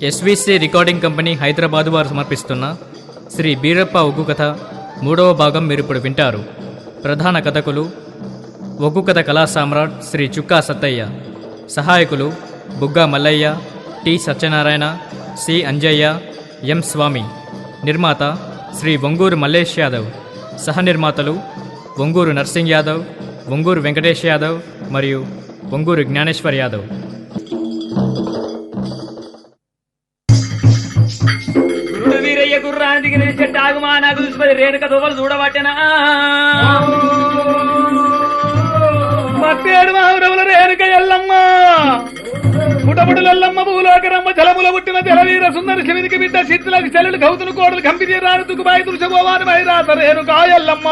SVC recording company Hyderabad వారు సమర్పిస్తున్న శ్రీ బీరప్ప ఒగ్గు కథ 3వ భాగం మీరు ఇప్పుడు వింటారు. ప్రధాన కథకులు ఒగ్గు కథ కళా సామ్రాట్ శ్రీ చుక్కా సత్తయ్య, సహాయకులు బుగ్గా మల్లయ్య, టి సత్యనారాయణ, సి అంజయ్య, ఎం స్వామి, నిర్మాత శ్రీ వంగూరు మల్లేష్ యాదవ్, సహనిర్మాతలు వంగూరు నర్సింగ్ యాదవ్, వంగూరు వెంకటేష్ యాదవ్ మరియు వంగూరు జ్ఞానేశ్వర్ యాదవ్. గుర్రానికి నిలిచెట్టాగుమా నాకు చూసిపోయి రేణుక దువ్వలు చూడబట్టెనా మత్తేడు మావురముల రేణుక ఎల్లమ్మ పుటపుడులెల్లమ్మ భూలోకరమ్మ జలముల పుట్టిన జలవీర సుందరి శివునికి బిడ్డ చిత్తులకు చెల్లెలు గౌతులు కోడలు కంపిది రాను తుకుబాయి తులసగోవాని మైరాత రేణుక ఎల్లమ్మ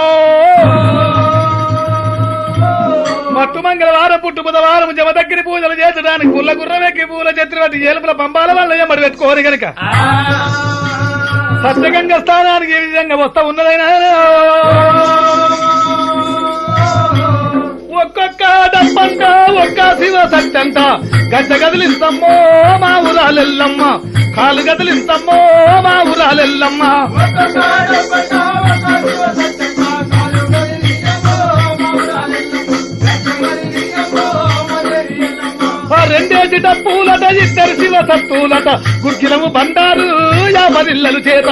మత్తు మంగళవారం పుట్టు బుధవారం జమ దగ్గర పూజలు చేసడానికి పుల్ల గుర్రవెక్కి పూల చత్రవతి ఏలుపుల పంబాల వల్ల ఎమ్మడి పెట్టుకోరు గనక సత్యగంగ స్థానానికి ఏ విధంగా వస్తా ఉన్నదైనా ఒక్కొక్క డబ్బంట ఒక్క శివ సత్యంట గడ్డ గదిలిస్తమ్మో మా ఊరాలెల్లమ్మ కాలు గదిలిస్తమ్మో మా ఊరాలెల్లమ్మ రెండేసి డప్పులట ఇద్దరు శివ సత్తులట గుర్గిలము బండారు యాపరిల్లలు చేత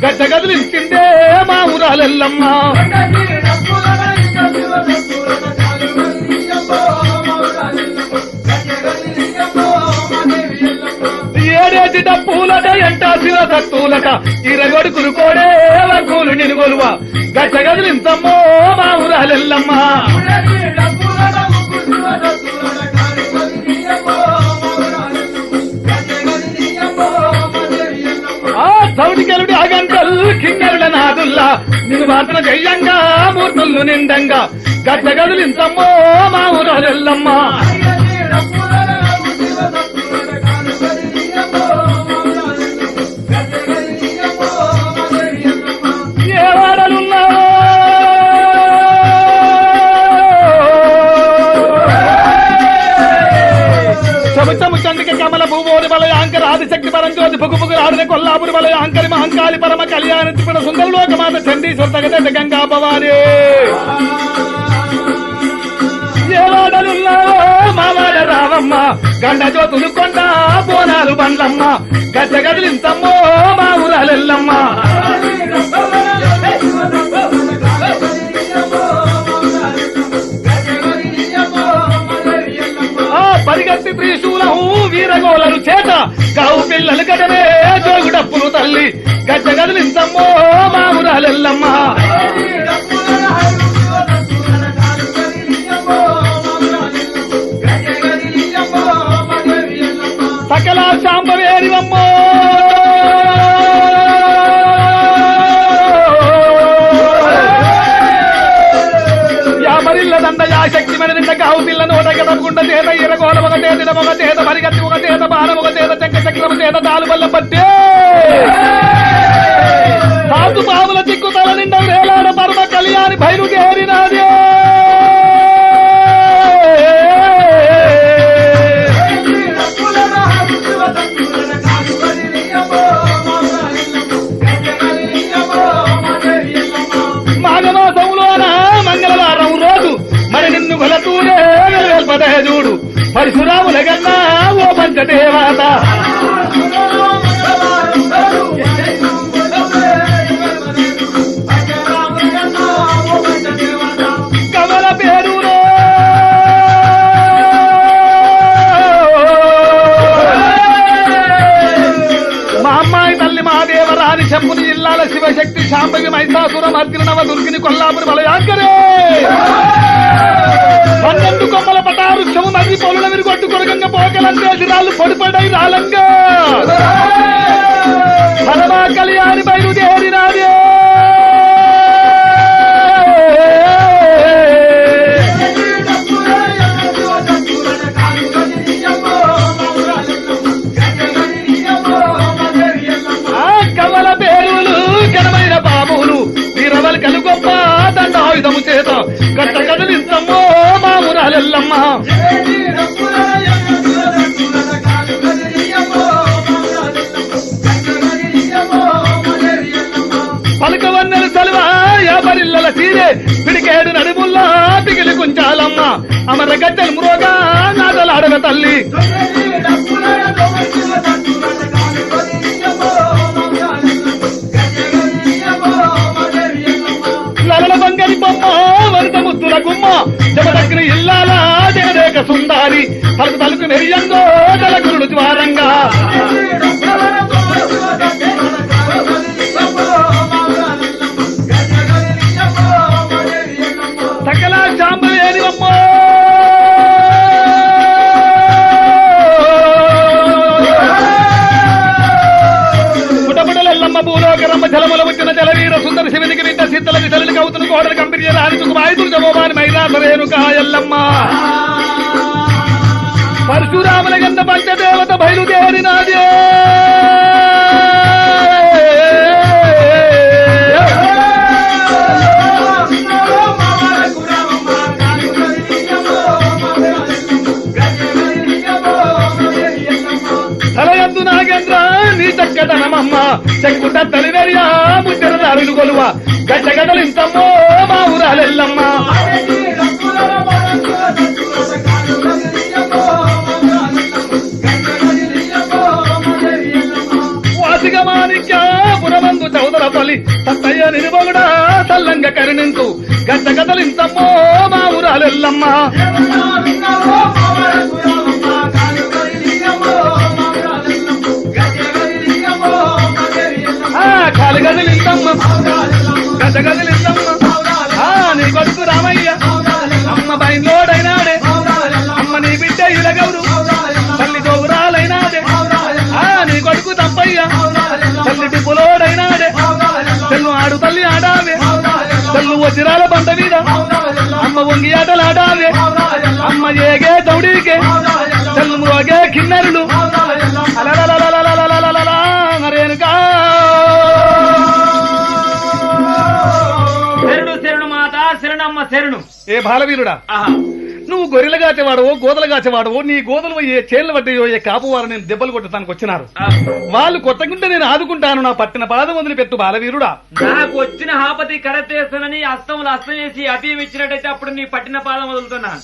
గడ్డ గదిలించిందే మా ఊరాలెల్లమ్మ ఏడేసి డప్పులట ఎంట శివ సత్తులట ఇరగొడుకులు కోడే కూలు నిలుగొలువ గడ్డ గదిలించమ్మో మా ఊరాలెల్లమ్మ సౌడికెలుడి అగంటల్ కిన్నెరుల నాదుల్లా నిన్ను మాత్ర చెయ్యంగా మూర్తులు నిండంగా గడ్డ గదులింతమ్మో మా ఊరాలెల్లమ్మ ఏ వాడలున్నావో చముచము చండిక కమల భూమోని వలయ అంకర ఆదిశక్తి పరంజ్యోతి పుగుపుగు ఆడిన కొల్లాపురి వలయ అంకరి మహంకాళి పరమ కళ్యాణ త్రిపుర సుందరలోకమాత చండీశ్వర తగద గంగా భవాని ఏవాడలున్నావో మావాడ రావమ్మ గండ జ్యోతులు కొండ బోనాలు బండ్లమ్మ గడ్డ గదిలింతమ్మో మా ఊరాలెల్లమ్మ పరిగెత్తి త్రిశూలం వీరగోళలు చేత గావు పిల్లలు గడవే జోగుడప్పులు తల్లి గడ్డ గదిలింతమ్మో మా ఊరాలెల్లమ్మ సకల శాంబవేరివమ్మో శక్తి మన నిండా గావు పిల్ల నోట కదకుండా చేత ఇరగోల ఒక చేత ఒక చేత పరిగెత్తి ఒక చేత బాణం ఒక చేత చక్ర చక్రము చేత తాలు బల్ల పట్టే సాధు బాబుల చిక్కు తల నిండా వేలాడ పరమ కళ్యాణి బయలుదేరినాదే మాఘమాసంలోన మంగళవారం రోజు మరి నిన్ను గొలతూనే చూడు పరశురాముల గన్నా ఓ పంచదేవాత కమల పేరులో మా అమ్మాయి తల్లి మహాదేవరాని చెప్పుని జిల్లాల శివశక్తి శాంభవి మైసాసురం అర్జున నవ దుర్గిని కొల్లాపురి వలయాంకరే 12 కొమ్మల పటారుక్షము నది పొలుల విరుగొట్టు కొరగంగా పోకలందేసి రాళ్ళు పొడిపడై రాలంగా పరమా కళ్యాణి బయలుదేరినాదే కమల పేరులు ఘనమైన బాబులు వీరవల్ కలు గొప్ప దండాయుధము చేత కట్ట కదిలిస్తమ్మో మా ఊరాలెల్లమ్మ పిడికేడు నడుముల్లా పిగిలి కుంచాలమ్మ అమర గజ్జలు మురోగా నాదలాడవ తల్లి లలల బంగరి బొమ్మ వరద ముద్దుల గుమ్మ జమదగ్ని ఇల్లాల జగదేక సుందారి తలుపు తలుపు మెరియంగో తలగురుడు ద్వారంగా సకల శాంబలేని అమ్మ పుటపుటలెల్లమ్మ భూలోకరమ్మ జలముల వచ్చిన జలవీర సుందర శివునికి వింట సిద్ధలకి తల్లికి అవుతున్న కోడలు కంపెనీ రాజుకు వాయుతులు జమోబాని మైదాసరేణుకా ఎల్లమ్మ పరశురాముల గంధ పంచదేవత బయలుదేరినాదే తలయందు నాగేంద్ర నీ చక్కదనమమ్మ చెక్కుట తలివెరియా ముద్దర దారులు కొలువ గడ్డగడలింతమ్మో మా ఊరాలెల్లమ్మ వాసిగమానిక్య పురమందు చౌదరపల్లి సత్తయ్య నిలువగుడా తల్లంగ కరుణించు గడ్డగడలింతమ్మో మా ఊరాలెల్లమ్మ కాలుగదిలిందమ్మ గజగదిలిందమ్మ నీ కొడుకు రామయ్య అమ్మ బయలోడైనాడే అమ్మ నీ బిడ్డ ఇలగౌరు తల్లి గౌరాలైనాడే నీ కొడుకు తప్పయ్య తల్లి టిప్పులోడైనాడే తెల్లు ఆడు తల్లి ఆడావే తెల్లు వజ్రాల బండ మీద అమ్మ వంగి ఆటలాడావే అమ్మ ఏగే దౌడీకే తెల్లు మోగే కిన్నెరులు రేణుకా శరణు ఏ బాలవీరుడా నువ్వు గొర్రెలు కాచేవాడవో గోదలు కాచేవాడవో నీ గోదలు ఏ చేళ్లు పట్టాయో ఏ కాపువారు నేను దెబ్బలు కొట్టడానికి వచ్చినారు వాళ్ళు కొట్టకుంటే నేను ఆదుకుంటాను నా పట్టిన పాదం వదిలిపెట్టు బాలవీరుడా నాకు వచ్చిన ఆపతి కడతేస్తానని అస్తంలో అస్తం చేసి అభియం ఇచ్చినట్టయితే అప్పుడు నీ పట్టిన పాదం వదులుతున్నాను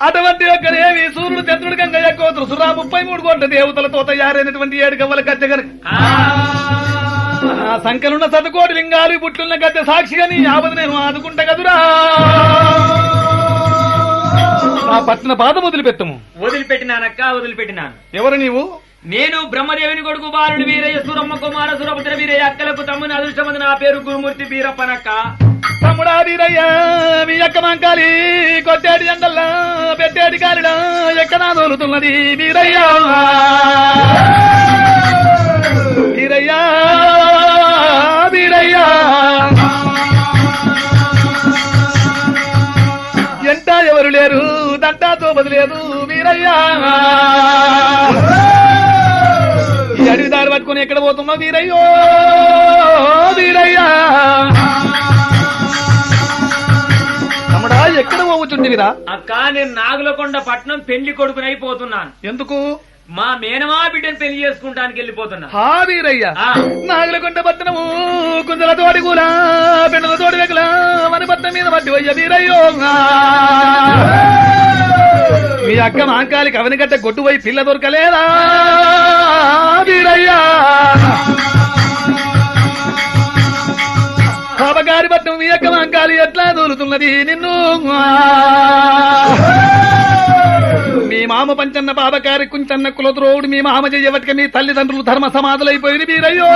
అటువంటి ఒక్కరేవి సూర్యుడు చంద్రుడు గంగయ్య కోతులు సురా 33 కోట్ల దేవతలతో తయారైనటువంటి 7 గవ్వల గద్దె గనుక సంఖ్యలున్న శతకోటి లింగాలు బుట్లున్న గద్దె సాక్షిగా నీ యావది నేను ఆదుకుంటా కదురా నా పట్టిన పాదం వదిలిపెట్టము వదిలిపెట్టినానక్క వదిలిపెట్టినాను ఎవరు నీవు నేను బ్రహ్మదేవుని కొడుకు బాలుడు వీరయ్య సూరమ్మ కుమార సురపుత్ర వీరయ్య అక్కలకు తమ్ముని అదృష్టమంది నా పేరు గురుమూర్తి వీరప్పనక్క తమ్ముడా వీరయ్య మీ అక్క మంకాలి కొట్టేటి ఎండల్లా పెట్టేటి కాలిడా ఎక్కడా దోలుతున్నది వీరయ్య వీరయ్య వీరయ్య ఎంట ఎవరు లేరు దంటాతో బదులేదు వీరయ్య ఈ అడవి దారి పట్టుకుని ఎక్కడ పోతున్నా వీరయ్యో వీరయ్య తమ్ముడా ఎక్కడ పోవచ్చుంటివిరా అక్క నేను నాగులకొండ పట్నం పెళ్లి కొడుకునైపోతున్నాను ఎందుకు మా మేనమా బిడ్డను పెళ్లి చేసుకుంటానికి వెళ్ళిపోతున్నా హా వీరయ్య నాగులకొండ పట్టణము కుందల తోటి కూల పెండల తోటి వెకుల మన పట్టణం మీద పట్టి వయ్య వీరయ్యో మీ అక్క మాంకాలికి అవనిగట్ట గొడ్డు పోయి పిల్ల దొరకలేదా వీరయ్య బాబగారి పట్టణం మీ అక్క మాంకాలి ఎట్లా దూరుతున్నది నిన్ను మీ మామ పంచన్న బాబగారి కుంచన్న కులద్రోవుడు మీ మామ చెయ్యవటిక మీ తల్లిదండ్రులు ధర్మ సమాధులైపోయింది వీరయ్యో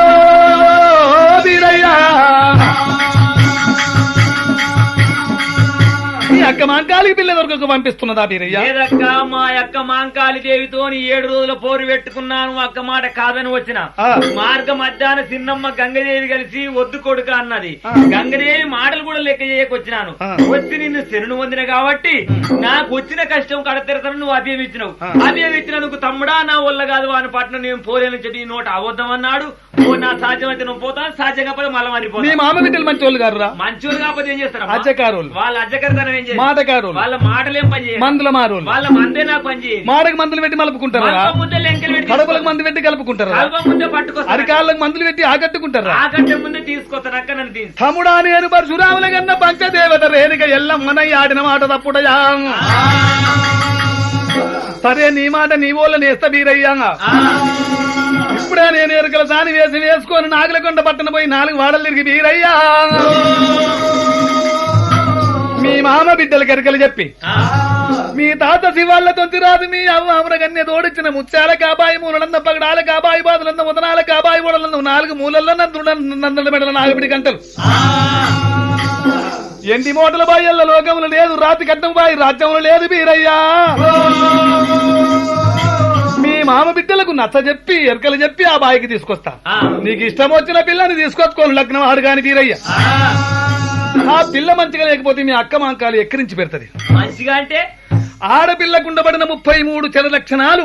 వీరయ్యా మీ అక్క మాంకాలికి పిల్ల దొరకకు పంపిస్తున్నదా వీరయ్య లేదక్క మా అక్క మాంకాలి దేవితో 7 రోజుల పోరు పెట్టుకున్నాను అక్క మాట కాదని వచ్చిన మార్గ మధ్యాహ్న చిన్నమ్మ గంగదేవి కలిసి వద్దు కొడుక అన్నది గంగదేవి మాటలు కూడా లెక్క చేయకొచ్చినాను వచ్చి నిన్ను శరణు పొందిన కాబట్టి నాకు వచ్చిన కష్టం కడతెరతను నువ్వు అభయం ఇచ్చినావు అభయం ఇచ్చినందుకు తమ్ముడా నా వల్ల కాదు వాని పట్ల నేను పోలేని చెప్పి ఈ నోట అవద్దమన్నాడు నా సాధ్యం అయితే నువ్వు పోతాను సాధ్యం కాకపోతే మళ్ళీ మారిపోతాను మీ మామ బిడ్డలు మంచి వాళ్ళు గారు మంచోళ్ళు కాకపోతే ఏం చేస్తారు అజ్జకారు వాళ్ళ అజ్జకరితనం ఏం మా మాటకారు వాళ్ళ మాటలేం పని చేయదు, మందుల మారోలు వాళ్ళ మందే నాకు పని చేయదు. మాటకు మందులు పెట్టి మలుపుకుంటారా, ముందే లెంకలు పెట్టి కడుపులకు మందు పెట్టి కలుపుకుంటారా, ముందే పట్టుకొస్తా, అరికాళ్ళకు మందులు పెట్టి ఆకట్టుకుంటారా. ఆ గంట ముందే తీసుకొస్తాను అక్క నన్ను తీసు. తమ్ముడా నేను పరశురాముల కన్నా పంచదేవత రేణుక ఎల్లమ్మనయ్య ఆడిన మాట తప్పుడయా. సరే నీ మాట నీ వాళ్ళ నేస్త బీరయ్యా. ఇప్పుడే నేను ఎరుకల సాని వేసుకొని నాగులకొండ పట్టణ పోయి 4 వాడలు తిరిగి బీరయ్యా. మీ మామ బిడ్డలకి ఎరుకలు చెప్పి మీ తాత శివాళ్ల తొంతిరాదు మీ అవ్వ అమరగన్య తోడిచ్చిన ముత్యాల కాబాయి మూలనంద పగడాల కాబాయి బాదులంద ఉదనాల కాబాయి మూడలంద 4 మూలల్లో నందుల మెడల 4 గంటలు ఎండి మోటల బాయల్ల లోకములు లేదు, రాతి కట్టం బాయి రాజ్యములు లేదు బీరయ్యా. మీ మామ బిడ్డలకు నచ్చ చెప్పి ఎరకలు చెప్పి ఆ బాయికి తీసుకొస్తా. నీకు ఇష్టం వచ్చిన పిల్లని తీసుకొచ్చుకోను లగ్నం ఆడు కాని బీరయ్య. ఆ పిల్ల మంచిగా లేకపోతే మీ అక్క మాంకాలు ఎక్కిరించి పెడతది. మంచిగా అంటే ఆడపిల్లకు ఉండబడిన 33 చెడు లక్షణాలు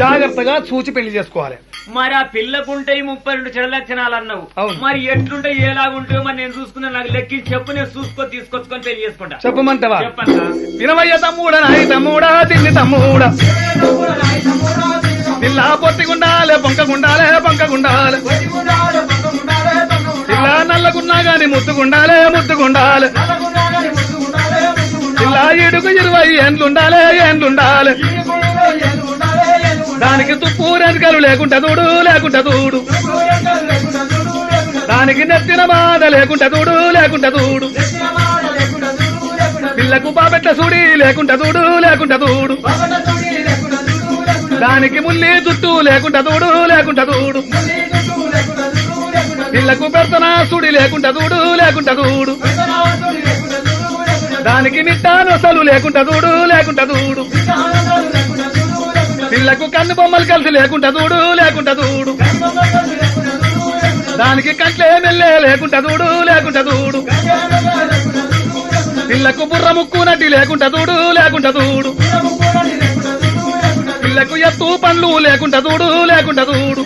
జాగ్రత్తగా చూచి పెళ్లి చేసుకోవాలి. మరి ఆ పిల్లకుంటే 32 చెడు లక్షణాలు అన్నావు, అవును. మరి ఎట్లుంటే ఎలాగుంటాయో మరి నేను చూసుకున్నా, నాకు లెక్కించి చెప్పు, నేను తీసుకొచ్చుకొని పెళ్లి చేసుకుంటా. చెప్పమంటవా? చెప్పండి. వినవయ్య తమ్ముడా నాయి తమ్ముడా తిన్ని తమ్ముడా, పిల్ల పొత్తిగుండాలే పొంకగుండాలే పంకగుండాలే, పిల్ల నల్లగున్నా గాని ముద్దుగుండాలే ముద్దుగుండాలే, పిల్ల 20 ఏండ్లుండాలే ఏండ్లుండాలే, దానికి తుప్పు రెనకలు లేకుండా చూడు లేకుండా చూడు, దానికి నెత్తిన బాధ లేకుండా చూడు లేకుండా చూడు, పిల్లకు బాబెట్ల సూడి లేకుండా చూడు లేకుండా చూడు, దానికి ముల్లి చుట్టూ లేకుండా చూడు లేకుండా చూడు, పిల్లకు పెర్తన సుడి లేకుండా చూడు లేకుండా చూడు, దానికి నిట్టా నొసలు లేకుండా చూడు లేకుండా చూడు, పిల్లకు కన్ను బొమ్మలు కలిసి లేకుండా చూడు లేకుండా చూడు, దానికి కంట్లే మెల్లే లేకుండా చూడు లేకుండా చూడు, పిల్లకు బుర్ర ముక్కు నటి లేకుండా చూడు లేకుండా చూడు, పిల్లకు ఎత్తు పండ్లు లేకుండా చూడు లేకుండా చూడు,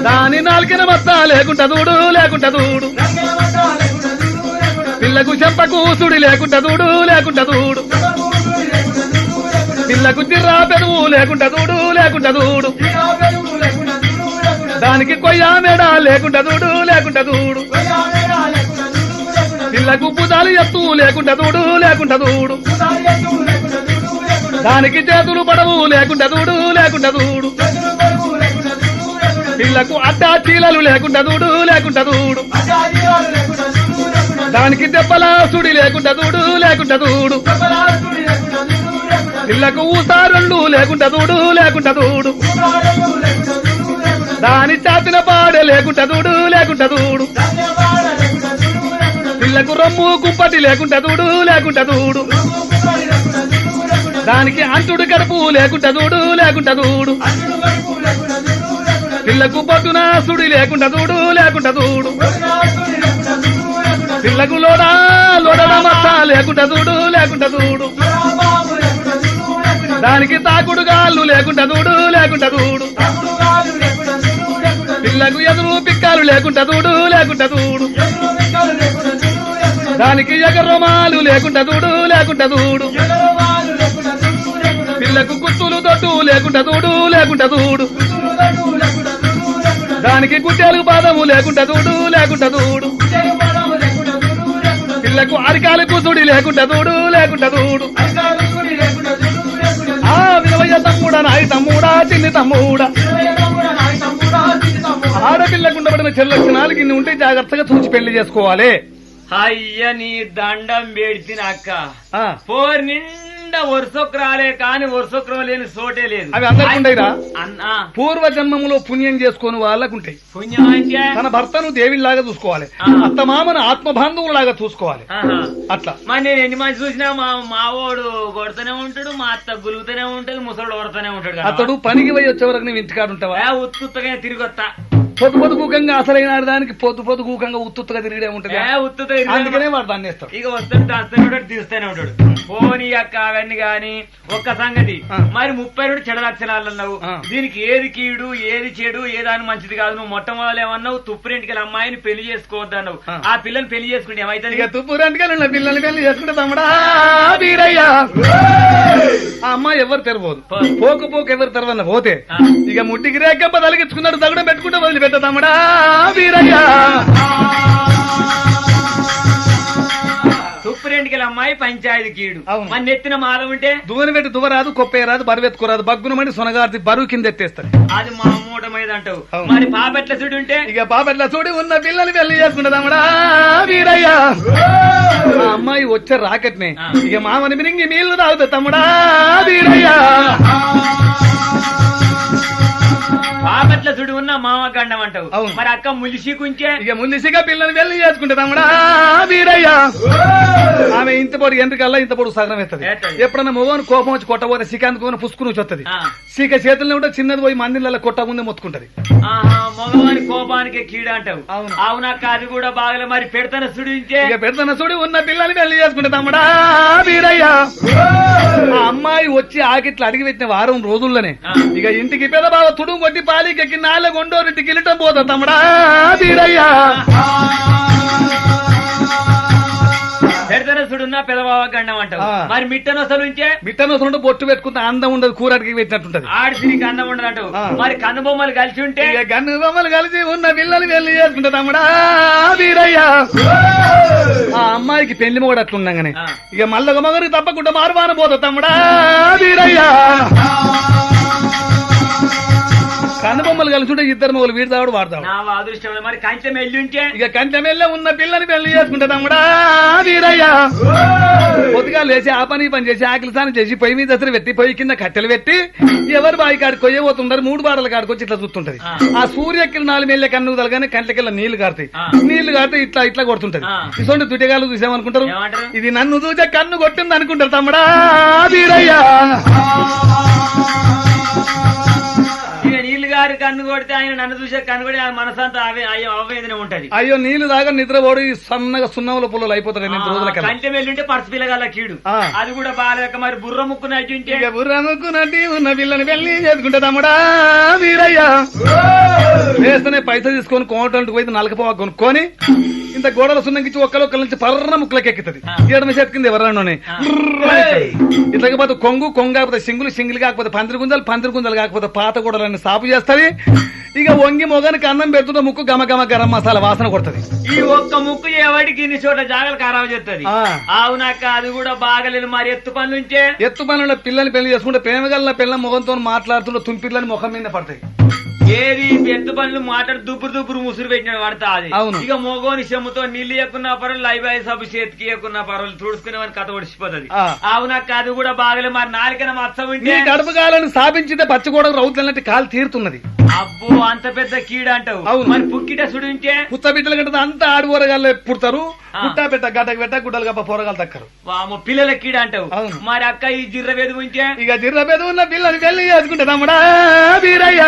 దాని నాలుగిన మత్త లేకుండా చూడు లేకుండా చూడు, పిల్లకు చెంపకు సుడి లేకుండా చూడు లేకుండా చూడు, పిల్లకు చిర్రా పెరువు లేకుండా చూడు లేకుండా చూడు, దానికి కొయ్య మేడ లేకుండా చూడు లేకుండా చూడు, పిల్లకు పుదాలు ఎత్తు లేకుండా చూడు లేకుండా చూడు, దానికి చేతులు పడవు లేకుండా చూడు లేకుండా చూడు, పిల్లకు అడ్డా చీలలు లేకుండా చూడు లేకుండా చూడు, దానికి దెబ్బల సుడి లేకుండా చూడు లేకుండా చూడు, పిల్లకు ఊసారుళ్ళు లేకుండా చూడు లేకుండా చూడు, దాని చాతిన పాడే లేకుండా చూడు లేకుండా చూడు, పిల్లకు రొమ్ము కుప్పటి లేకుండా చూడు లేకుండా చూడు, దానికి అంటుడు కడుపు లేకుండా చూడు లేకుండా చూడు, పిల్లకు పొద్దున సుడి లేకుండా చూడు లేకుండా చూడు, పిల్లకు లోడా లోడడా మచ్చ లేకుండా చూడు లేకుండా చూడు, దానికి తాకుడు గాళ్ళు లేకుండా చూడు లేకుండా చూడు, పిల్లకు ఎదురు పిక్కలు లేకుండా చూడు లేకుండా చూడు, దానికి ఎగరొమాలు లేకుండా చూడు లేకుండా చూడు, పిల్లకు కుత్తులు తొట్టు లేకుండా చూడు లేకుండా చూడు, దానికి గుట్టెలు పాదము లేకుండా చూడు లేకుండా చూడు, పిల్లకు అరికాలకు సుడి లేకుండా చూడు లేకుండా చూడు. ఆ వినవయ్య తమ్ముడా నాయి తమ్ముడా చిన్ని తమ్ముడా, ఆడపిల్లకు ఉండబడిన చెడు లక్షణాలు ఇన్ని ఉంటే జాగ్రత్తగా చూసి పెళ్లి చేసుకోవాలి. అయ్య నీ దండం వేడిచిన అక్క, పోరు నిండా వరుసకు రాలే కాని వరుసకు లేని చోటే లేదు. అవి అందరికి ఉండయిరా? అన్నా పూర్వ జన్మములో పుణ్యం చేసుకుని వాళ్ళకుంటాయి. పుణ్యం అంటే తన భర్తను దేవునిలాగా చూసుకోవాలి, అత్తమామను ఆత్మబాంధవులాగా చూసుకోవాలి. అట్లా మరి నేను ఎన్ని మంది చూసినా మా మావోడు కొడుతూనే ఉంటాడు, మా అత్త గులుగుతూనే ఉంటది, ముసడు కొడుతూనే ఉంటాడు. అతడు పనికి పోయి వచ్చే వరకు నువ్వు ఇంటికాడు ఉంటావా? ఉత్తుగా తిరిగొత్తా పొద్దు పొద్దుకూకంగా అసలైన దానికి పొద్దుకూకంగా ఉత్తుగా తిరిగే ఉంటది అందుకనే వాడు దాన్ని వేస్తాడు. ఇక వస్తాడు దాస్తూనే ఉంటాడు తీస్తూనే ఉంటాడు. పోనీ అక్క అవన్నీ గాని ఒక్క సంగతి మరి 32 చెడు లక్షణాలు అన్నావు. దీనికి ఏది కీడు ఏది చెడు ఏదాని మంచిది కాదు. నువ్వు మొట్టమొదలు ఏమన్నావు తుప్పురింటికి అమ్మాయిని పెళ్లి చేసుకోవద్దు అన్నావు. ఆ పిల్లని పెళ్లి చేసుకుంటే ఏమైతుంది? ఇక తుప్పురింటికి పిల్లల్ని పెళ్లి చేసుకుంటే తమ్ముడా వీరయ్య ఆ అమ్మాయి ఎవరు తెరవదు. పోకు ఎవరు తెరవన్న పోతే ఇక ముట్టికి రేకంప తలగించుకున్నాడు తగడం పెట్టుకుంటే వదిలిపెట్ట తమ్ముడా వీరయ్య. తుప్పురింటికి అమ్మాయి పంచాయతీ కీడు. మన నెత్తిన మాల ఉంటే దూరం పెట్టి దువరాదు కొప్పేరాదు బరువెత్తుకోరాదు బగ్గునమని సొనగారి బరువు కింద ఎత్తేస్తాడు. అది మా మూట మీద అంటావు. మరి పాపెట్ల చూడు ఉంటే ఇక పాపెట్ల చూడి ఉన్న పిల్లలు పెళ్లి చేసుకుంటా తమ్ముడా వీరయ్య. ఆ అమ్మాయి వచ్చే రాకెట్నే ఇక మామని మిరింగి నీళ్లు తాగుతా తమ్ముడా వీరయ్య. పాపెట్ల చూడు ఉన్న మామ గండం అంటావు. మరి అక్క ములిసి కుంచే ఇక ములిసిగా పిల్లలు పెళ్లి చేసుకుంటా తమ్ముడా వీరయ్య. ఆమె ఇంత పొడి ఎండ్రికల్లా ఇంత పొడు సగనం ఎత్తది. ఎప్పుడన్నా మొగోని కోపం వచ్చి కొట్టబోతే సికాంతకు పుసుకుని వచ్చి సీక చేతుల్లో ఉంటే చిన్నది పోయి మందిళ్ళ కొట్ట ముందే మొత్తుకుంటది. మగవాని కోపానికి కీడ అంటావు. అవునక్క అది కూడా బాగలే. మరి పెడతన సుడించే ఇక పెడతన సుడి ఉన్న పిల్లలు పెళ్లి చేసుకుంటా తమ్ముడా వీరయ్య. ఆ అమ్మాయి వచ్చి ఆకిట్లు అడిగి పెట్టిన వారం రోజుల్లోనే ఇక ఇంటికి పెద్ద బావ తుడుము కొట్టి పాలికెక్కి నాలుగు కొండోరింటికి వెళ్ళటం పోతా తమ్ముడా వీరయ్య. పెడతనసుడున్నా పెదబావ గండం అంటావు. మరి మిట్టనొసలు ఉంచే మిట్టనొసలు బొట్టు పెట్టుకుంటే అందం ఉండదు కూరడికి పెట్టినట్టుంటది. ఆడిసినికి అందం ఉండదు అంటావు. మరి కన్ను బొమ్మలు కలిసి ఉంటే కన్ను బొమ్మలు కలిసి ఉన్న పిల్లలు పెళ్లి చేసుకుంటా తమ్ముడా వీరయ్య. ఆ అమ్మాయికి పెళ్లి మొగడు అట్లుండగానే ఇక మల్లొక మగరికి తప్పకుండా మారుమాన పోతా తమ్ముడా వీరయ్య. కన్ను బొమ్మలు కలిసి ఉంటే ఇద్దరు మొగలు వీడతాడు వాడతాడు. అదృష్టం. మరి కంచెం వెళ్ళి ఉంటే ఇక కంచెం వెళ్ళే ఉన్న పిల్లని పెళ్లి చేసుకుంటా తమ్ముడా వీరయ్య. పొద్దుగా లేచి ఆ పని చేసి ఆకలి స్నానం చేసి పొయ్యి మీద దసరి పెట్టి పొయ్యి కింద కట్టెలు పెట్టి ఎవరు బావి కాడికి కొయ్యబోతుంటారు 3 బాటల కాడికి వచ్చి ఇట్లా చూస్తుంటది. ఆ సూర్యకిలు 4 మెల్లె కన్ను తలగానే కంట్లకెళ్ళ నీళ్లు కారుతాయి. నీళ్లు కారితే ఇట్లా కొడుతుంటది. ఇటువంటి తుటిగాలు చూసామనుకుంటారు ఇది నన్ను చూసే కన్ను కొట్టింది అనుకుంటారు తమ్ముడా వీరయ్య. నీళ్లు గారి కన్ను కొడితే ఆయన నన్ను చూసే కన్ను కొడి మనసంతా అవేదనే ఉంటది. అయ్యో నీళ్లు దాకా నిద్రపోడు సన్నగా సున్నముల పుల్లలు అయిపోతారు 2 రోజుల కంటే వెళ్ళుంటే పర్సు పిల్లగల కీడు అది కూడా బాగాలేక మరి బుర్ర ముక్కు నట్టుంటే బుర్ర ముక్కు నటి ఉన్న పిల్లని పెళ్లి చేసుకుంటా తమ్ముడా వీరయ్య. వేస్తేనే పైసలు తీసుకొని కోటంటుకు పోయి నలకపోవ కొనుక్కొని ఇంత గోడల సున్నంకిచ్చి ఒక్కలొక్కల నుంచి పర్ర ముక్కలకి ఎక్కుతుంది. ఎడమ చేతికింది ఎవరన్నా ఇట్లకపోతే కొంగు కాకపోతే సింగులు కాకపోతే పందిరి గుంజలు కాకపోతే పాత గోడలన్నీ సాపు చేస్తుంది. ఇక వంగి మొగానికి అన్నం పెడుతుంటే ముక్కు గమ గరం మసాలా వాసన కొడుతుంది. ఈ ఒక్క ముక్కు ఎవరికి ఇన్ని చోట్ల జాగ్రత్త ఖరాబ్ చేస్తుంది. అవునాక అది కూడా బాగలేదు. మరి ఎత్తు పనుల పిల్లని పెళ్లి చేసుకుంటే ప్రేమగల పిల్ల మొగంతో మాట్లాడుతుంటే తుంపిర్లని ముఖం మీద పడతాయి. ఏది ఎత్తు పనులు మాట్లాడి దుబ్బురు ముసురు పెట్టిన పడతా అది. ఇక మొగోని చెమ్ముతో నీళ్లు ఎక్కున్న పరులు లైబాయి సబ్బు చేతికి ఎక్కున్న పరులు తుడుచుకునే వాని కథ ఒడిచిపోతుంది. అవునాక అది కూడా బాగలేదు. మరి నాలుకన మత్సం ఉంటే గడుపు కాలని స్థాపించితే పచ్చగోడ రౌతులన్నట్టు కాలు తీరుతున్నది. అబ్బో అంత పెద్ద కీడ అంటావు. మరి పుక్కిట సుడించే పుత్త బిడ్డలు కంటే అంతా ఆడుపోరగాళ్ళు పుడతారు. పుట్టా పెట్ట గడ్డకు పెట్ట గుడ్డలు గప్ప పోరగాలు దక్కరు. పిల్లల కీడ అంటావు. మరి అక్క ఈ జిర్ర బెదు ఉంటే ఇక జిర్ర బెదు ఉన్న పిల్లని పెళ్లి చేసుకుంటా తమ్ముడా వీరయ్య.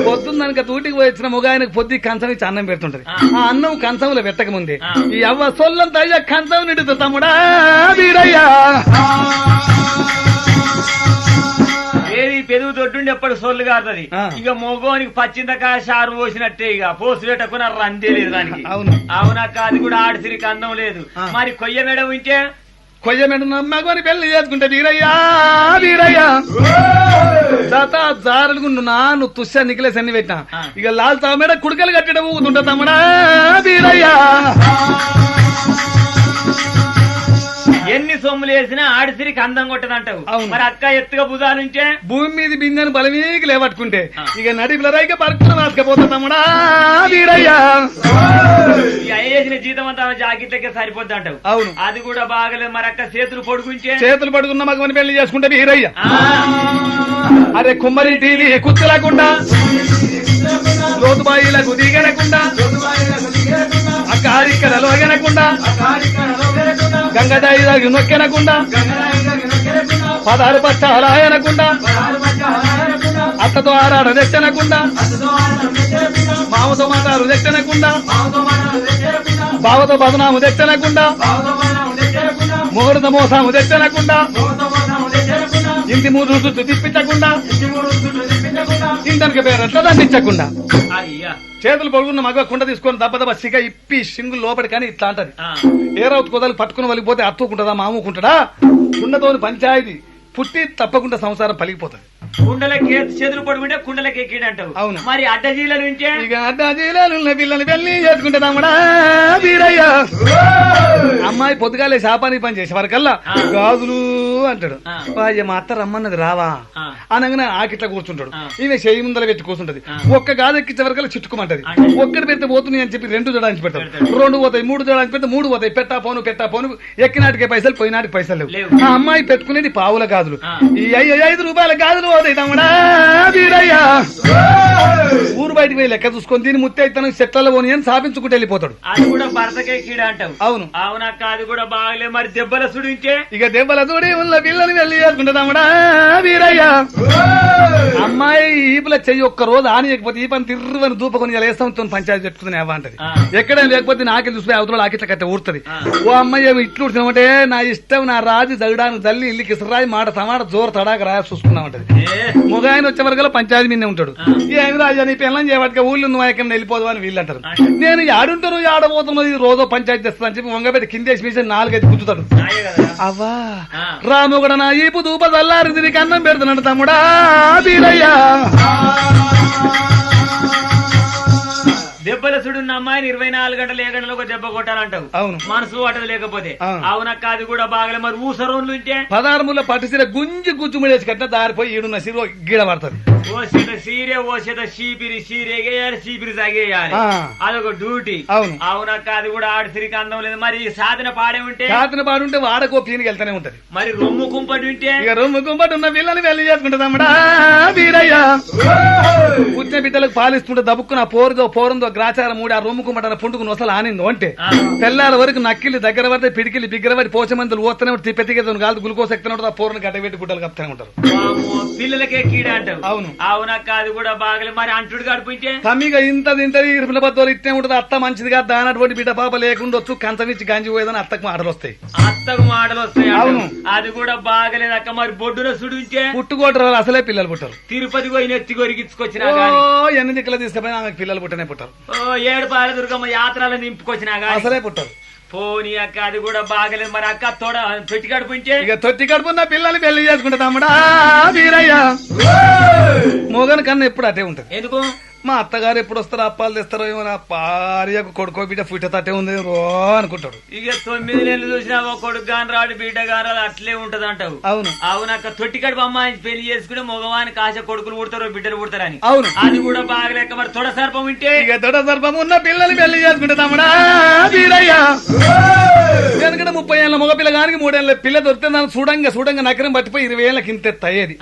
పొద్దున్నక తూటికి వచ్చిన మొగాయనకు పొద్దు కంచం ఇచ్చి అన్నం పెడుతుంటది. ఆ అన్నం కంచంలో పెట్టక ముందే ఈ అవ్వ సొల్లంతా అయ్యా కంచం నిండుతా తమ్ముడా వీరయ్య. ఏది పెరుగు తొట్టుండి ఎప్పుడు సొల్లు కారుతుంది. ఇక మొగోనికి పచ్చిందకా షారు పోసినట్టే ఇక పోసి పెట్టకున్న రందే లేదు దానికి. అవునాక అది కూడా ఆడిసిరికి అందం లేదు. మరి కొయ్య మేడ ఉంటే కొయ్య మేడ మగోని పెళ్లి చేసుకుంటే వీరయ్యా జారుకుంటు నువ్వు తుస్సా నిఖిలేస్ అన్ని పెట్టినా ఇక లాల్ తావు మేడ కుడుకలు కట్టడం ఊగుతుంటా తమ్ముడా వీరయ్యా. ఎన్ని సొమ్ములు వేసినా ఆడిసిరికి అందం కొట్టదంటావు. మరి అక్క ఎత్తుగా భుజాలుంటే భూమి మీద బిందెను బలమీకి లేవట్టుకుంటే ఇక నడిపుల రైక పరుకులు రాసుకపోతా తమ్ముడా వీరయ్య. వేసిన జీతం అంతా జాకెట్లకే సరిపోద్ది అంటావు. అవును అది కూడా బాగలేదు. మరి అక్క చేతులు పడుకున్న మగమని పెళ్లి చేసుకుంటే వీరయ్య. అరే కుమ్మరి టీవీ కుచ్చలకుండా లోతుబాయిలకు దిగనకుండా అక్కారిక్కలలో గనకుండా గంగదాయి నొక్కెనకుండా 16 పచ్చాలనకుండా అత్తతో ఆరాడు తెచ్చనకుండా మామతో మాట్లాడు తెచ్చనకుండా బావతో బదనాము తెచ్చనకుండా మొగుడుతో మోసాము తెచ్చనకుండా ఇంటి మూడు చుట్టూ తిప్పించకుండా ఇంటనికి పేరంతా దండించకుండా అయ్యా చేతులు పొడుగున్న మగ కుండ తీసుకొని దెబ్బ దెబ్బ సిగ ఇప్పి సింగులు లోపడి కానీ ఇట్లా అంటది ఏ రౌతు కుదలు పట్టుకుని వెళ్ళిపోతే అత్తుకుంటుందా మాముకుంటాడా కుండతోని పంచాయతీ పుట్టి తప్పకుండా సంసారం పలిగిపోతుంది కుండలకి చేతులు పడుకుంటే కుండలకి ఎక్కిడు అంటావు. అవును. మరి అడ్డజీల నుంచే ఇక అడ్డాజీల పిల్లని పెళ్లి చేసుకుంటే తమ్ముడా వీరయ్య అమ్మాయి పొద్దుగాలే శాపానికి పని చేసే వరకల్లా గాజులు అంటాడు. మా అత్త రమ్మన్నది రావా అనగానే ఆకిట్లా కూర్చుంటాడు. ఈమె చేయి ముందర పెట్టి కూర్చుంటది. ఒక్క గాజు ఎక్కించే వరకల్లా చుట్టుకోమంటది. ఒక్కటి పెడితే పోతుంది అని చెప్పి 2 జడానికి పెడతాడు. 2 పోతాయి, 3 జడానికి పెడితే 3 పోతాయి. పెట్టా పోను ఎక్కినాటికే పైసలు పోయినాటికి పైసలు లేవు. ఆ అమ్మాయి పెట్టుకునేది పావుల గాజులు. ఈ 5 రూపాయల గాజులు పోతాయి తమ్ముడా వీరయ్య. ఊరు బయటికి పోయి లెక్క చూసుకొని దీని ముత్తి అయితే చెట్లలో పోని అని సాపించుకుంటూ వెళ్ళిపోతాడు. అది కూడా భర్తకే కీడ అంటావు. అవును అవునక్క, అది కూడా బాగలే. మరి దెబ్బల సుడించే ఇక దెబ్బల చూడి ఉన్న పిల్లని వెళ్ళి చేసుకుంటుందామడా వీరయ్య. అమ్మాయి ఈపుల చెయ్యి ఒక్క రోజు ఆనియకపోతే ఈ పని తిర్రని దూపకొని ఇలా వేస్తాం పంచాయతీ చెప్తుంది అవ్వంటది. ఎక్కడైనా లేకపోతే నాకే చూసిపోయి అవతల ఆకిట్ల కట్టే ఊరుతుంది. ఓ అమ్మాయి ఏమి ఇట్లు ఉడుతున్నామంటే నా ఇష్టం నా రాజు జగడానికి తల్లి ఇల్లుకి ఇసరాయి మాట టమాట జోరు తడాక రాయ చూసుకున్నామంటది. ముగాయన వచ్చే వరకు పంచాయతీ మీదే ఉంటాడు. ఏమి రాజా నీ పిల్లని చేయబట్టి ఊళ్ళో నువ్వు ఎక్కడ వెళ్ళిపోదు అని వీళ్ళు అంటారు. నేను ఆడుంటారు ఆడబోతున్నది రోజు పంచాయతీ చేస్తాను చెప్పి వంగబెట్టి కిందేసి మీసి 4-5 గుంజుతాడు. అవ్వా రాము కూడా నా ఈపు దూప చల్లారింది నీకు అన్నం పెడుతున్నాడు తమ్ముడా వీరయ్యా. దెబ్బల సుడున్న అమ్మాయిని 24 గంటలు ఏ గంటలో ఒక దెబ్బ కొట్టాలంటావు. అవును మనసు పట్టదు లేకపోతే. అవునక్క, అది కూడా బాగలే. మరి ఊసరోన్లు ఉంటే 16 ముళ్ళ పట్టుసీర గుంజు ముడేసి కట్టిన దారిపోయి ఈడున్న సిరు గీడ పడుతుంది. ఓ చేత చీపిరి సీరేయాలి, చీపిరి సాగేయాలి. అదొక డ్యూటీ. అవును అవునక్క, అది కూడా ఆడిసిరికి అందం లేదు. మరి సాధన పాడే ఉంటే వాడకో పీనికి వెళ్తానే ఉంటది. మరి రొమ్ము కుంపటి ఉంటే ఇక రొమ్ము కుంపటి ఉన్న పిల్లలు వెళ్ళి చేసుకుంటుందమ్మడా వీరయ్యా. పుట్టిన బిడ్డలకు పాలిస్తుంటే దబ్బుకున్న పోరుందో గ్రాచారం మూడి ఆ రొమ్ము కుంపట పుండుకు నొసలు ఆనిందో అంటే తెల్లాల వరకు నక్కిలి దగ్గర పడితే పిడికిలి బిగ్గర పడి పోచమందులు పోస్తూనే ఉంటారు. తిప్పెత్తికేతను కాదు గ్లూకోజ్ ఎక్కుతూనే ఉంటుంది. ఆ పోరును గడ్డబెట్టి గుడ్డలు కప్పుతూనే ఉంటారు. పిల్లలకే కీడ అంటారు. అవును అవునక్క, అది కూడా బాగలే. మరి అంటుడు గడిపించే తమ్మిగా ఇంతది ఇరుపుల బద్దోలు ఇట్టే ఉంటుంది. అత్త మంచిదిగా దానటువంటి బిడ్డ పాప లేకుండొచ్చు కంచం ఇచ్చి గంజి పోయేదని అత్తకు మాటలు వస్తాయి. అత్తకు మాటలు వస్తాయి. అవును అది కూడా బాగలేదు అక్క. మరి బొడ్డున సుడించే పుట్టుకోటరు అసలే పిల్లలు పుట్టారు. తిరుపతి పోయి నెత్తి కొరికించుకొచ్చినా ఎన్ని దిక్కులు తీసుకుపోయినా ఆమెకు పిల్లలు పుట్టనే పుట్టారు. 7 పాల దుర్గమ్మ యాత్రలు నింపుకొచ్చినా అసలే పుట్టారు. పోనీ అక్క, అది కూడా బాగలేదు. మరి అక్క తోడ పెట్టి కడుపుంచే ఇక తొట్టి కడుపున్న పిల్లలు పెళ్లి చేసుకుంటా తమ్ముడా వీరయ్య. మోగన్ కన్నా ఎప్పుడు అటే ఉంటది. ఎందుకు? మా అత్తగారు ఎప్పుడు వస్తారో అప్పాలు తెస్తారో ఏమో నా భార్యకు కొడుకో బిడ్డ ఫుట్ట తట్టే ఉంది రో అనుకుంటాడు. ఇక 9 నెలలు చూసినా కొడుకు గాని రాడు బిడ్డ గాని అట్లే ఉంటది అంటావు. అవును అవునక్క, తొట్టి కడుపు అమ్మాయి పెళ్లి చేసుకుని మగవాని కాశ కొడుకులు పుడతారో బిడ్డలు పుడతారని. అవును అది కూడా బాగలేక మరి తొడ సర్పం ఉంటే ఇక తొడ సర్పం ఉన్న పిల్లలు పెళ్లి చేసుకుంటే తమ్ముడా వీరయ్య. ఎందుకంటే 30 ఏళ్ళ మగ పిల్ల గానికి 3 ఏళ్ళ పిల్ల దొరికితే దాన్ని చూడంగా నకరం పట్టిపోయి 20 ఏళ్ళకి ఇంత అయ్యేది.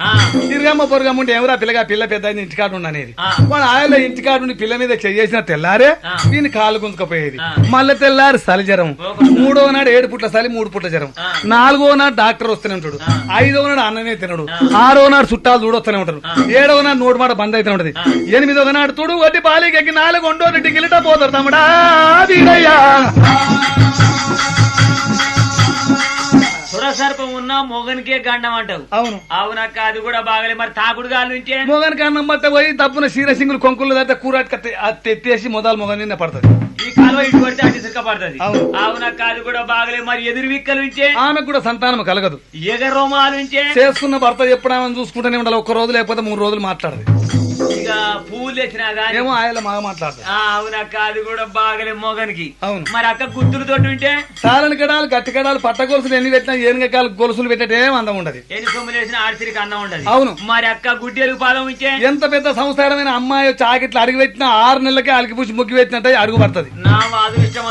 తిరగమ్మ పొరగమ్మ ఉంటే ఎవరా పిల్లగా పిల్ల పెద్ద ఇంటికాడు ఉండనేది. వాడు ఆయన ఇంటికాడు పిల్ల మీద చేసిన తెల్లారే దీన్ని కాలు గుంజుకపోయేది. మళ్ళీ తెల్లారి చలి జ్వరం, 3వ నాడు 7 పుట్ల చలి 3 పుట్ల జ్వరం, 4వ నాడు డాక్టర్ వస్తూనే ఉంటాడు, 5వ నాడు అన్నమే తినడు, 6వ నాడు చుట్టాలు చూడొస్తూనే ఉంటారు, 7వ నాడు నోటి మాట బంద్ అయితే ఉంటది, 8వ నాడు తుడు వడ్డీ పాలికెక్కి 4 1 గిలిట పోతారు తమ్ముడా వీరయ్యా. సురసర్పం ఉన్నా మొగనికే గండం అంటావు. అవును అవునక్క, అది కూడా బాగలే. మరి తాకుడు గాలి నుంచే మొగనికి అన్నం బట్ట పోయి తప్పున క్షీరసింగులు కొంకులు దాటే కూరాటి ఎత్తేసి మొదలు మొగ నిన్న పడుతుంది. ఈ కాలువ ఇటు పడితే అటు సిక్క పడుతుంది. అవునక్క, అది కూడా బాగలే. మరి ఎదురు విక్కలు నుంచే ఆమెకు కూడా సంతానం కలగదు. ఎగరోమాల నుంచే చేసుకున్న భర్త ఎప్పుడేమని చూసుకుంటూనే ఉండాలి. 1 రోజు లేకపోతే 3 రోజులు మాట్లాడదు. ఇక పూలు తెచ్చినా గానీ ఏమో ఆయన మాగా మాట్లాడదు. అవునక్క, అది కూడా బాగలే మొగనికి. అవును మరి అక్క గుర్తులతో ఉంటే సాలని గడాలు గట్టి గడాలు పట్ట గొలుసులు ఎన్ని పెట్టినా ఏనుగకాలు గొలుసులు పెట్టే అందం ఉండదు. ఎన్ని సొమ్ములు వేసినా ఆడిసిరికి అందం ఉండదు. అవును మరి అక్క గుడ్డెలు పాదం ఉంచే ఎంత పెద్ద సంసారమైన అమ్మాయి చాకిట్లు అడిగి పెట్టినా 6 నెలలకే అలిగిపూసి ముగ్గి పెట్టినట్టు అడుగు పడుతుంది. నా అదృష్టం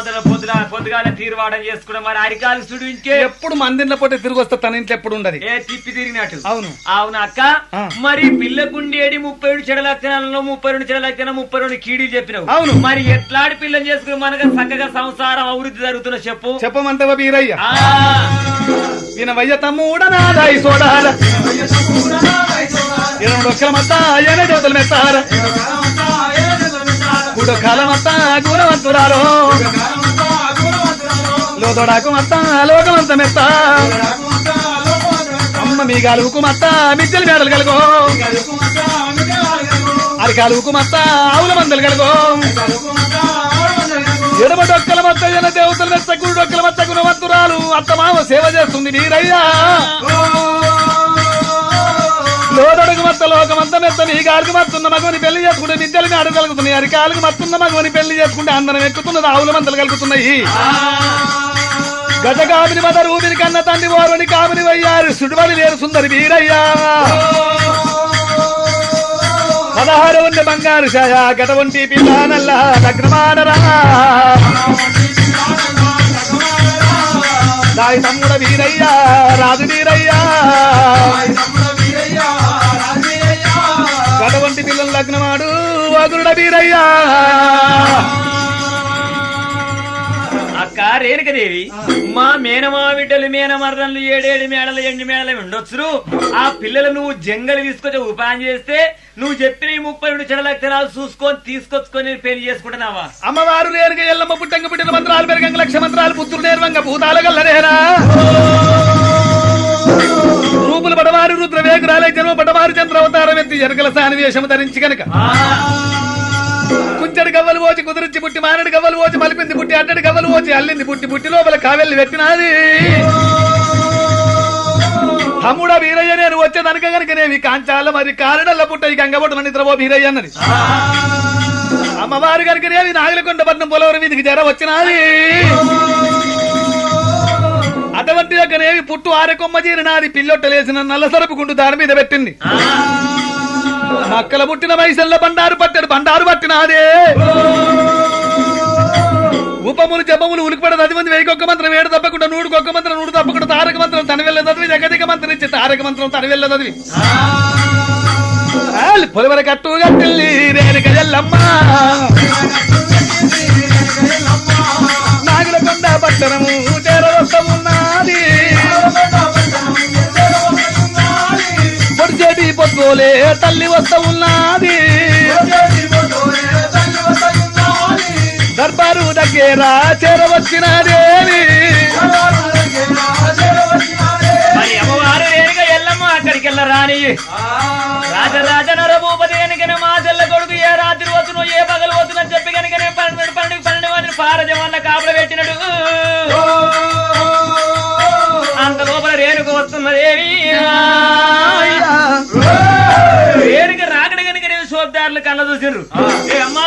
పొద్దుగాల తీరువాడం చేసుకున్నా. మరి అరికాలు సుడించే ఎప్పుడు మందిలో పోతే తిరిగి వస్తే తన ఇంట్లో ఎప్పుడు ఉండదు. ఏ తిప్పి తిరిగినట్టు. అవును అవును అక్క. మరి పిల్లకుండేడి 32 చెడ లక్షణాలలో 32 చెడ లక్షణం 32 కీడీలు చెప్పినావు. అవును మరి ఎట్లాంటి పిల్లని చేసుకుని మనకు చక్కగా సంసారం అభివృద్ధి జరుగుతున్నా చెప్పమంటే వీరయ్య. ఈయన వయ్య తమ్ముడనాదాయి సోడాల ఇరవై డొక్కల మత్త ఏనే దేవతలు మెత్తారు గుడొక్కల మత్త గుణవంతురాలు లోతోడాకు మత్త లోకమంత మెత్త అమ్మ మీ గాలుకు మత్త మిద్దెలు మేడలు కలుగో అరికాలుకు మత్త ఆవుల మందలు కలుగో ఎడమ డొక్కల మత్త జన దేవతలు మెత్త గుడి డొక్కల మత్త గుణవంతురాలు అత్తమామ సేవ చేస్తుంది వీరయ్యా లోదడుగు మత్త లోకమంత మెత్త మీ గాలికి మత్తున్న మగవని పెళ్లి చేసుకుంటే మిద్దెలు మేడలు కలుగుతున్నాయి అరికాలకు మత్తున్న మగవని పెళ్లి చేసుకుంటే అందరం ఎక్కుతున్నది ఆవుల మందలు కలుగుతున్నాయి గజగామిని మద రూపిని కన్న తండ్రి ఓరుని కామిని వయ్యారు సుడివలి లేరు సుందరి వీరయ్యా 16 ఉండే బంగారు ఛాయ గట వంటి పిల్లనల్ల లగ్నమానరా దాయి తమ్ముడ వీరయ్యా రాజు వీరయ్యా గట వంటి పిల్లల లగ్నమాడు వగురుడ వీరయ్యా అక్క రేణుకదేవి మా మేనమా బిడ్డలు మేనమర్రలు 7 మేడలు 8 మేడలు ఉండొచ్చు ఆ పిల్లలు నువ్వు జంగలు తీసుకొచ్చి ఉపాయం చేస్తే నువ్వు చెప్పిన 32 చెడలక్షరాలు చూసుకొని తీసుకొచ్చుకొని పెళ్లి చేసుకుంటున్నావా అమ్మవారు రేణుక ఎల్లమ్మ పుట్టంగ పుట్టిన మంత్రాలు పెరగంగ లక్ష మంత్రాలు పుత్రులు నేర్వంగ భూతాల గల్లరేరా రూపులు పడవారు రుద్ర వేగురాలే జన్మ పడవారు చంద్రవతారం ఎత్తి జనకల సాని వేషము ధరించి కనుక కుంచెడు గవ్వలు పోచి కుదిరించి పుట్టి మానడి గవ్వలు పోచి మలిపింది పుట్టి అడ్డడి గవ్వలు పోచి అల్లింది పుట్టి పుట్టి లోపల కావెల్లి పెట్టినాది తమ్ముడ వీరయ్య నేను వచ్చేదనక కనుకనేవి కాంచాల మరి కారణల్ల పుట్ట ఈ గంగబొట్టు నిద్రపో వీరయ్య అన్నది అమ్మవారు కనుకనేవి నాగలకొండ పట్నం పొలవరం మీదికి జర వచ్చినాది అటువంటి యొక్కనేవి పుట్టు ఆరెకొమ్మ జీరినాది పిల్లొట్టలేసిన నల్ల సరపు గుండు దాని మీద పెట్టింది మక్కల పుట్టిన వయసల్లో బండారు పట్టినాదే ఉపములు జపములు ఉలికిపడ 10 మంది 1000 మంత్రం 7 తప్పకుండా 100 మంత్రం 100 తప్పకుండా తారక మంత్రం తన వెళ్ళ చదివి జగతిక మంత్రం ఇచ్చి తారక మంత్రం తన వెళ్ళ చదివి పొలవర కట్టు గట్టిల్లి రేణుక ఎల్లమ్మ నాగులకొండ పట్టణము చేరవస్తమున్నది పొడిచేటి పొద్దులే తల్లి వస్తా ఉన్నది దర్బారు దగ్గర చేరవచ్చినదేవి మరి అమ్మవారు రేణుక ఎల్లమ్మ అక్కడికి వెళ్ళరాని రాజరాజ నరభూపతి కనుకనే మా చెల్ల కొడుకు ఏ రాత్రి వస్తునో ఏ పగలు వస్తుందని చెప్పి కనుకనే 12 మంది పారజమన్న కాపులు పెట్టినట్టు అంత లోపల రేణుక వస్తున్నదేవి రేణుక రాకడ కనుకనే శోభదారులు కళ్ళ చూసిండ్రు ఏ అమ్మా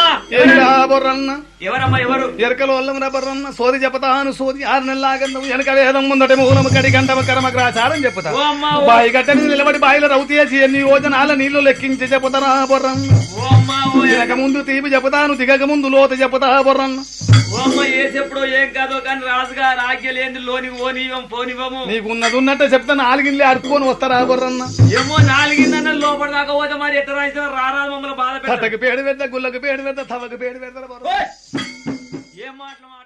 బొర్రన్న ఎవరమ్మా ఎవరు ఎరకలు వల్లమున బర్రన్న సోది చెప్తాను సోది 6 నెలలాగందము వెనక వేదం ముందట మూలము కడి గంటమ కర్మగ్రాచారం చెప్తా ఓ అమ్మా బాయి గట్టని నిలబడి బాయిల రౌతేసి ఎన్ని యోజనాల నీళ్లు లెక్కించి చెప్తారా బొర్రన్న ఓ అమ్మా ఓ దిగక ముందు తీపి చెప్తాను దిగక ముందు లోతు చెప్తా బొర్రన్న ఓ అమ్మ ఏసెప్పుడో ఏం కాదో కానీ రాజుగా రాజ్యలేంది లోని ఓనివ్వం పోనివ్వము నీకున్నది ఉన్నట్టే చెప్తా 4 ఇళ్ళే అడుక్కొని వస్తారా బొర్రన్న ఏమో 4 లోపల దాకా పోతే మరి ఎట్లా రాసిన రారాదు మమ్మల్ని బాధ కట్టకు పేడు పెద్ద గుళ్ళకు పేడు పెద్ద తవకు పేడు పెద్ద ఏం మాట్లాడు